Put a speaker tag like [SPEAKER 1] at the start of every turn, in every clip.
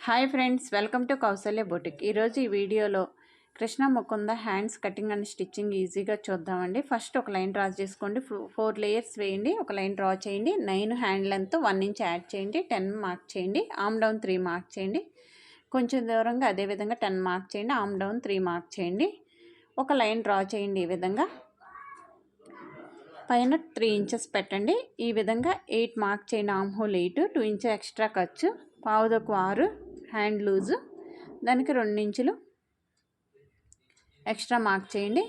[SPEAKER 1] Hi friends, welcome to Kausalya boutique. ఈరోజు ఈ వీడియోలో Krishna Mukunda hands cutting and stitching ఈజీగా చూద్దామండి. ఫస్ట్ ఒక లైన్ డ్రా చేసుకోండి, 4 లేయర్స్ వేయండి, ఒక లైన్ డ్రా చేయండి, 9 హ్యాండ్ లెంత్ 1 ఇంచ్ యాడ్ చేయండి, 10 మార్క్ చేయండి, ఆమ్ డౌన్ 3 మార్క్ చేయండి, కొంచెం దూరంగా అదేవిధంగా 10 మార్క్ చేయండి, ఆమ్ డౌన్ 3 మార్క్ చేయండి, ఒక లైన్ డ్రా చేయండి. ఈ విధంగా పైన 3 ఇంచెస్ పెట్టండి. ఈ విధంగా 8 మార్క్ చేయండి, ఆమ్ హోల్ 8, 2 ఇంచెస్ ఎక్స్ట్రా ఖర్చు, పావుదకు 6 హ్యాండ్ లూజు, దానికి 2 ఇంచులు ఎక్స్ట్రా మార్క్ చేయండి.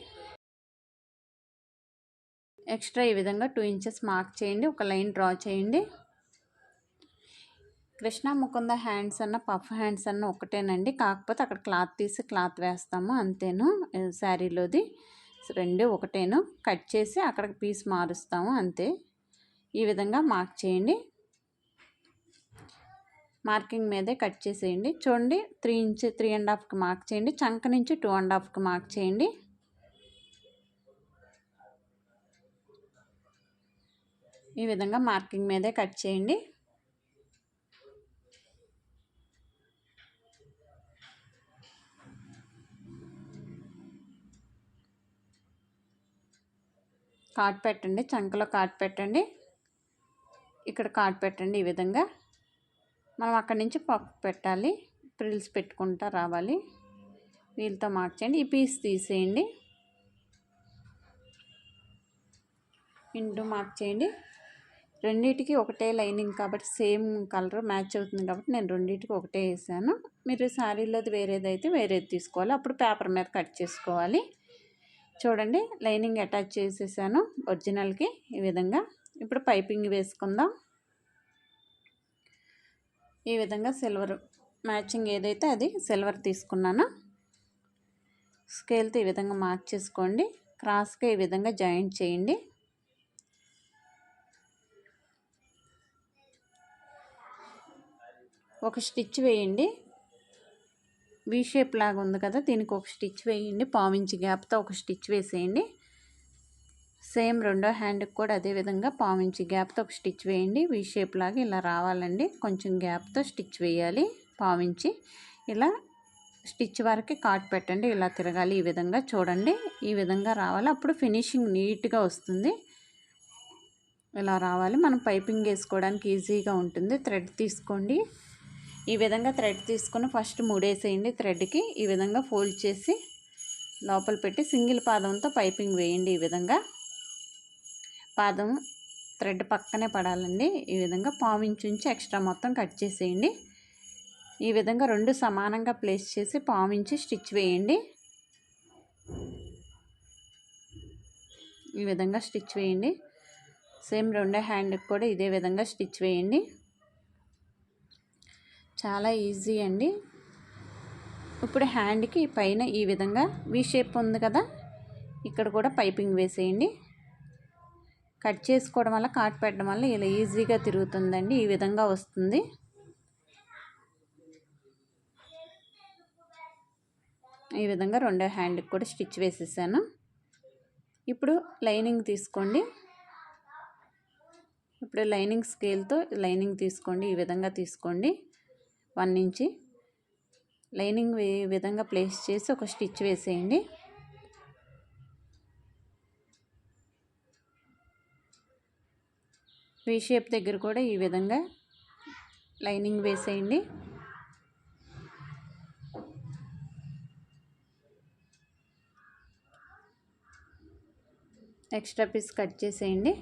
[SPEAKER 1] ఎక్స్ట్రా ఈ విధంగా 2 ఇంచెస్ మార్క్ చేయండి, ఒక లైన్ డ్రా చేయండి. కృష్ణ ముకుంద హ్యాండ్స్ అన్న పఫ్ హ్యాండ్స్ అన్న ఒకటేనండి, కాకపోతే అక్కడ క్లాత్ తీసి క్లాత్ వేస్తాము అంతేను. శారీలోది రెండు ఒకటేను, కట్ చేసి అక్కడ పీస్ మారుస్తాము అంతే. ఈ విధంగా మార్క్ చేయండి, మార్కింగ్ మీదే కట్ చేసేయండి. చూడండి, 3 ఇంచ్ 3.5కి మార్క్ చేయండి, చంక నుంచి 2.5కి మార్క్ చేయండి. ఈ విధంగా మార్కింగ్ మీదే కట్ చేయండి. కాట్ పెట్టండి, చంకలో కాట్ పెట్టండి, ఇక్కడ కాట్ పెట్టండి. ఈ విధంగా మనం అక్కడి నుంచి పఫ్ పెట్టాలి, ప్రిల్స్ పెట్టుకుంటా రావాలి. వీళ్ళతో మార్క్ చేయండి. ఈ పీస్ తీసేయండి, ఇంటూ మార్క్ చేయండి. రెండింటికి ఒకటే లైనింగ్ కాబట్టి సేమ్ కలర్ మ్యాచ్ అవుతుంది కాబట్టి నేను రెండింటికి ఒకటే వేసాను. మీరు శారీలోది వేరేదైతే వేరేది తీసుకోవాలి, అప్పుడు పేపర్ మీద కట్ చేసుకోవాలి. చూడండి, లైనింగ్ అటాచ్ చేసేసాను ఒరిజినల్కి. ఈ విధంగా ఇప్పుడు పైపింగ్ వేసుకుందాం. ఈ విధంగా సిల్వర్ మ్యాచింగ్ ఏదైతే అది సిల్వర్ తీసుకున్నాను. స్కేల్తో ఈ విధంగా మార్క్ చేసుకోండి, క్రాస్గా ఈ విధంగా జాయింట్ చేయండి. ఒక స్టిచ్ వేయండి, వీ షేప్ లాగా ఉంది కదా, దీనికి ఒక స్టిచ్ వేయండి. పావించి గ్యాప్తో ఒక స్టిచ్ వేసేయండి. సేమ్ రెండో హ్యాండ్కి కూడా అదే విధంగా పావించి గ్యాప్తో ఒక స్టిచ్ వేయండి. వీ షేప్ లాగా ఇలా రావాలండి, కొంచెం గ్యాప్తో స్టిచ్ వేయాలి. పావించి ఇలా స్టిచ్ వరకు కాట్ పెట్టండి, ఇలా తిరగాలి. ఈ విధంగా చూడండి, ఈ విధంగా రావాలి, అప్పుడు ఫినిషింగ్ నీట్గా వస్తుంది. ఇలా రావాలి, మనం పైపింగ్ వేసుకోవడానికి ఈజీగా ఉంటుంది. థ్రెడ్ తీసుకోండి, ఈ విధంగా థ్రెడ్ తీసుకొని ఫస్ట్ ముడేసేయండి. థ్రెడ్కి ఈ విధంగా ఫోల్డ్ చేసి లోపల పెట్టి సింగిల్ పాదంతో పైపింగ్ వేయండి. ఈ విధంగా పాదం థ్రెడ్ పక్కనే పడాలండి. ఈ విధంగా పావించి ఉంచి ఎక్స్ట్రా మొత్తం కట్ చేసేయండి. ఈ విధంగా రెండు సమానంగా ప్లేస్ చేసి పావించి స్టిచ్ వేయండి. ఈ విధంగా స్టిచ్ వేయండి. సేమ్ రెండో హ్యాండ్కి కూడా ఇదే విధంగా స్టిచ్ వేయండి. చాలా ఈజీ అండి. ఇప్పుడు హ్యాండ్కి పైన ఈ విధంగా వీ షేప్ ఉంది కదా, ఇక్కడ కూడా పైపింగ్ వేసేయండి. కట్ చేసుకోవడం వల్ల కాట్ పెట్టడం వల్ల ఇలా ఈజీగా తిరుగుతుందండి. ఈ విధంగా వస్తుంది. ఈ విధంగా రెండో హ్యాండ్కి కూడా స్టిచ్ వేసేసాను. ఇప్పుడు లైనింగ్ తీసుకోండి. ఇప్పుడు లైనింగ్ స్కేల్తో లైనింగ్ తీసుకోండి, ఈ విధంగా తీసుకోండి. 1 ఇంచ్ లైనింగ్ ఈ విధంగా ప్లేస్ చేసి ఒక స్టిచ్ వేసేయండి. వీ షేప్ దగ్గర కూడా ఈ విధంగా లైనింగ్ వేసేయండి. ఎక్స్ట్రా పీస్ కట్ చేసేయండి.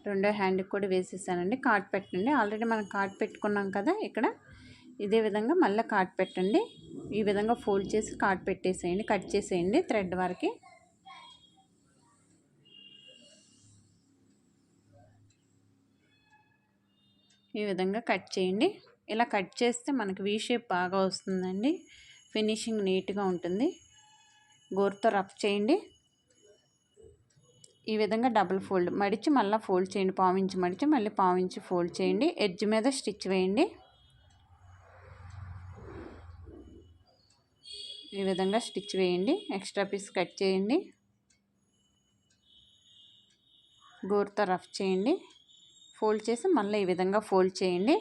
[SPEAKER 1] రెండో హ్యాండ్కి కూడా వేసేసానండి. కాట్ పెట్టండి, ఆల్రెడీ మనం కాట్ పెట్టుకున్నాం కదా, ఇక్కడ ఇదే విధంగా మళ్ళీ కాట్ పెట్టండి. ఈ విధంగా ఫోల్డ్ చేసి కాట్ పెట్టేసేయండి, కట్ చేసేయండి థ్రెడ్ వరకు. ఈ విధంగా కట్ చేయండి. ఇలా కట్ చేస్తే మనకి వీ షేప్ బాగా వస్తుందండి, ఫినిషింగ్ నీట్గా ఉంటుంది. గోరుతో రఫ్ చేయండి. ఈ విధంగా డబుల్ ఫోల్డ్ మడిచి మళ్ళీ ఫోల్డ్ చేయండి, పావించి మడిచి మళ్ళీ పావించి ఫోల్డ్ చేయండి. ఎడ్జ్ మీద స్టిచ్ వేయండి. ఈ విధంగా స్టిచ్ వేయండి. ఎక్స్ట్రా పీస్ కట్ చేయండి, గోరుతో రఫ్ చేయండి, ఫోల్డ్ చేసి మళ్ళీ ఈ విధంగా ఫోల్డ్ చేయండి.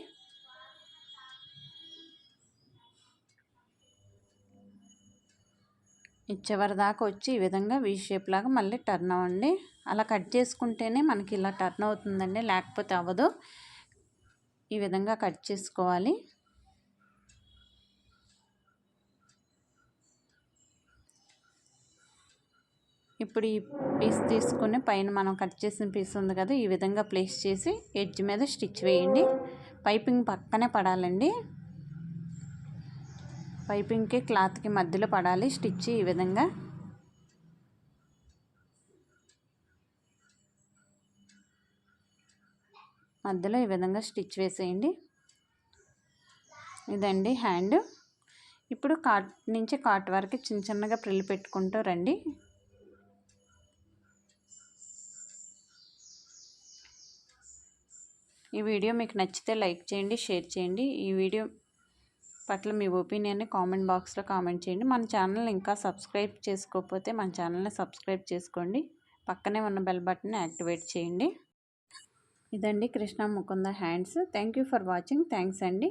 [SPEAKER 1] ఈ చివరి దాకా వచ్చి ఈ విధంగా వీ షేప్ లాగా మళ్ళీ టర్న్ అవ్వండి. అలా కట్ చేసుకుంటేనే మనకి ఇలా టర్న్ అవుతుందండి, లేకపోతే అవ్వదు. ఈ విధంగా కట్ చేసుకోవాలి. ఇప్పుడు ఈ పీస్ తీసుకుని పైన మనం కట్ చేసిన పీస్ ఉంది కదా, ఈ విధంగా ప్లేస్ చేసి ఎడ్జ్ మీద స్టిచ్ వేయండి. పైపింగ్ పక్కనే పడాలండి, పైపింగ్కి క్లాత్కి మధ్యలో పడాలి స్టిచ్. ఈ విధంగా మధ్యలో ఈ విధంగా స్టిచ్ వేసేయండి. ఇదండి హ్యాండ్. ఇప్పుడు కాట్ నుంచి కాట్ వరకు చిన్న చిన్నగా ప్రిల్ పెట్టుకుంటూ రండి. ఈ వీడియో మీకు నచ్చితే లైక్ చేయండి, షేర్ చేయండి. ఈ వీడియో పట్ల మీ ఒపీనియన్ని కామెంట్ బాక్స్లో కామెంట్ చేయండి. మన ఛానల్ ఇంకా సబ్స్క్రైబ్ చేసుకోకపోతే మన ఛానల్ని సబ్స్క్రైబ్ చేసుకోండి. పక్కనే ఉన్న బెల్ బటన్ని యాక్టివేట్ చేయండి. ఇదండి Krishna Mukunda hands. Thank you for watching. Thanks అండి.